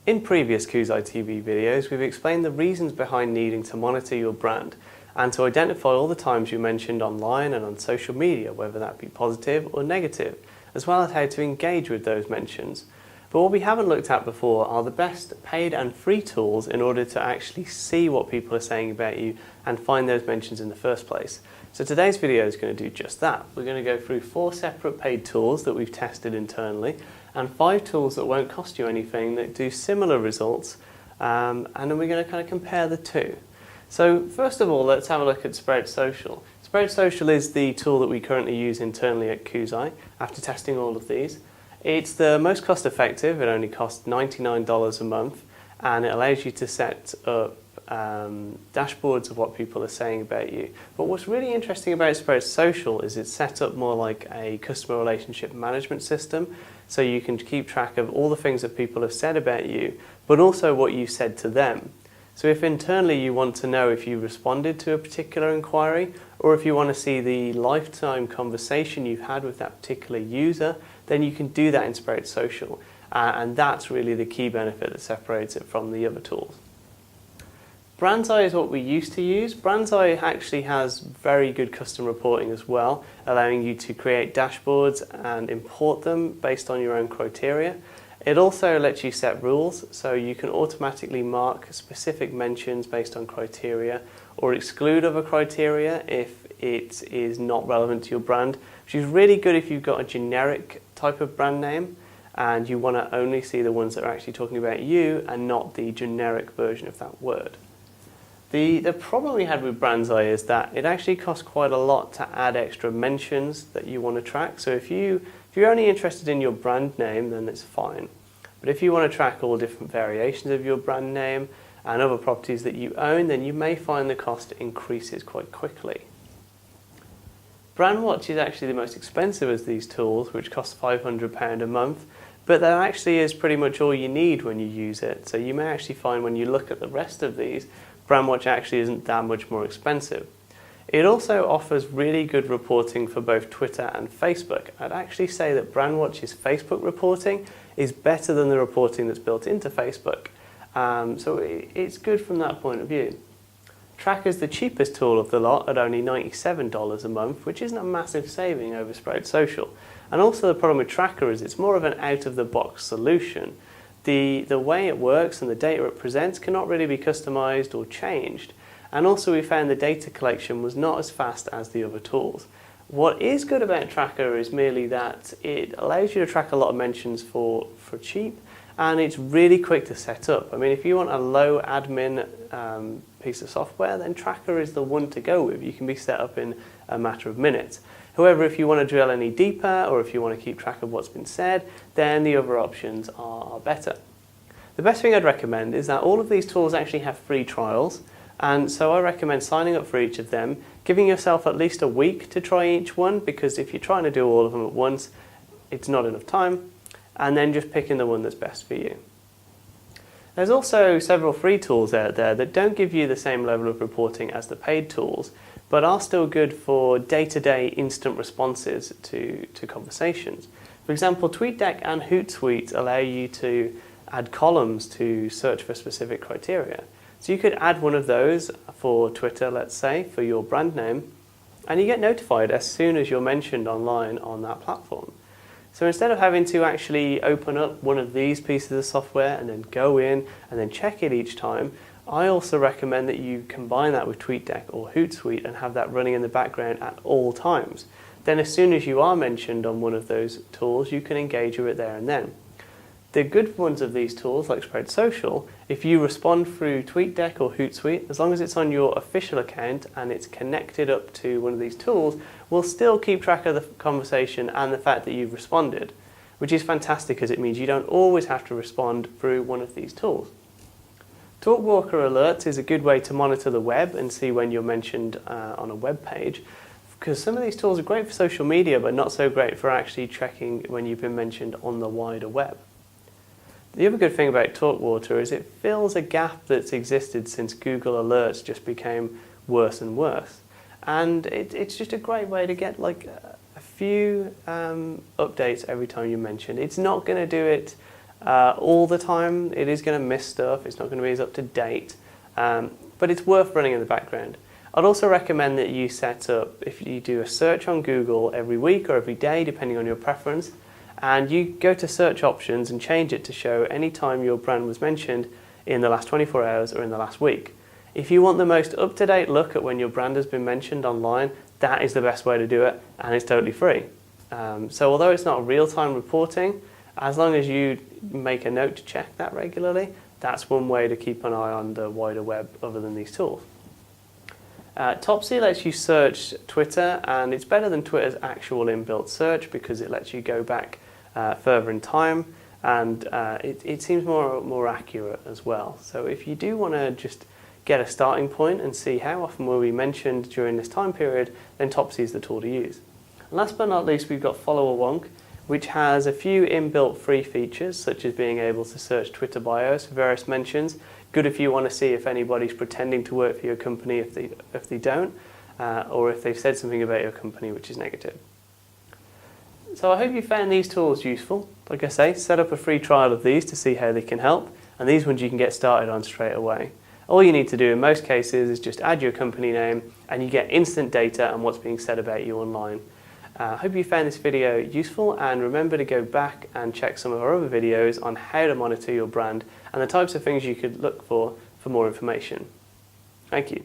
In previous Koozai TV videos, we've explained the reasons behind needing to monitor your brand and to identify all the times you mentioned online and on social media, whether that be positive or negative, as well as how to engage with those mentions. But what we haven't looked at before are the best paid and free tools in order to actually see what people are saying about you and find those mentions in the first place. So today's video is going to do just that. We're going to go through 4 separate paid tools that we've tested internally and 5 tools that won't cost you anything that do similar results, and then we're going to kind of compare the two. So first of all, let's have a look at SproutSocial. SproutSocial is the tool that we currently use internally at Koozai after testing all of these. It's the most cost effective. It only costs $99 a month, and it allows you to set up dashboards of what people are saying about you. But what's really interesting about SproutSocial is it's set up more like a customer relationship management system, so you can keep track of all the things that people have said about you, but also what you said to them. So if internally you want to know if you responded to a particular inquiry, or if you want to see the lifetime conversation you've had with that particular user, then you can do that in SproutSocial. And that's really the key benefit that separates it from the other tools. BrandSeye is what we used to use. BrandSeye actually has very good custom reporting as well, allowing you to create dashboards and import them based on your own criteria. It also lets you set rules, so you can automatically mark specific mentions based on criteria or exclude other criteria if it is not relevant to your brand, which is really good if you've got a generic type of brand name and you want to only see the ones that are actually talking about you and not the generic version of that word. The problem we had with BrandsEye is that it actually costs quite a lot to add extra mentions that you want to track. So if you're only interested in your brand name, then it's fine. But if you want to track all different variations of your brand name and other properties that you own, then you may find the cost increases quite quickly. BrandWatch is actually the most expensive of these tools, which costs £500 a month, but that actually is pretty much all you need when you use it. So you may actually find when you look at the rest of these, BrandWatch actually isn't that much more expensive. It also offers really good reporting for both Twitter and Facebook. I'd actually say that BrandWatch's Facebook reporting is better than the reporting that's built into Facebook. So it's good from that point of view. Trackur's the cheapest tool of the lot at only $97 a month, which isn't a massive saving over SproutSocial. And also the problem with Tracker is it's more of an out-of-the-box solution. The way it works and the data it presents cannot really be customized or changed. And also we found the data collection was not as fast as the other tools. What is good about Tracker is merely that it allows you to track a lot of mentions for cheap, and it's really quick to set up. I mean, if you want a low admin piece of software, then Tracker is the one to go with. You can be set up in a matter of minutes. However, if you want to drill any deeper or if you want to keep track of what's been said, then the other options are better. The best thing I'd recommend is that all of these tools actually have free trials, and so I recommend signing up for each of them, giving yourself at least a week to try each one, because if you're trying to do all of them at once, it's not enough time, and then just picking the one that's best for you. There's also several free tools out there that don't give you the same level of reporting as the paid tools, but are still good for day-to-day instant responses to conversations. For example, TweetDeck and Hootsuite allow you to add columns to search for specific criteria. So you could add one of those for Twitter, let's say, for your brand name, and you get notified as soon as you're mentioned online on that platform. So instead of having to actually open up one of these pieces of software and then go in and then check it each time, I also recommend that you combine that with TweetDeck or Hootsuite and have that running in the background at all times. Then as soon as you are mentioned on one of those tools, you can engage with it there and then. The good ones of these tools, like SproutSocial, if you respond through TweetDeck or Hootsuite, as long as it's on your official account and it's connected up to one of these tools, will still keep track of the conversation and the fact that you've responded, which is fantastic because it means you don't always have to respond through one of these tools. TalkWalker Alerts is a good way to monitor the web and see when you're mentioned on a web page, because some of these tools are great for social media but not so great for actually checking when you've been mentioned on the wider web. The other good thing about TalkWalker is it fills a gap that's existed since Google Alerts just became worse and worse. And it's just a great way to get like a few updates every time you're mentioned. It's not going to do it all the time. It is going to miss stuff, it's not going to be as up to date, but it's worth running in the background. I'd also recommend that you set up, if you do a search on Google every week or every day, depending on your preference, and you go to search options and change it to show any time your brand was mentioned in the last 24 hours or in the last week. If you want the most up-to-date look at when your brand has been mentioned online, that is the best way to do it, and it's totally free. So although it's not real-time reporting, as long as you make a note to check that regularly, that's one way to keep an eye on the wider web other than these tools. Topsy lets you search Twitter, and it's better than Twitter's actual inbuilt search because it lets you go back further in time, and it seems more accurate as well. So if you do want to just get a starting point and see how often were we mentioned during this time period, then Topsy is the tool to use. And last but not least, we've got Follow a Wonk, which has a few inbuilt free features, such as being able to search Twitter bios for various mentions. Good if you want to see if anybody's pretending to work for your company if they don't, or if they've said something about your company which is negative. So I hope you found these tools useful. Like I say, set up a free trial of these to see how they can help, and these ones you can get started on straight away. All you need to do in most cases is just add your company name, and you get instant data on what's being said about you online. I hope you found this video useful, and remember to go back and check some of our other videos on how to monitor your brand and the types of things you could look for more information. Thank you.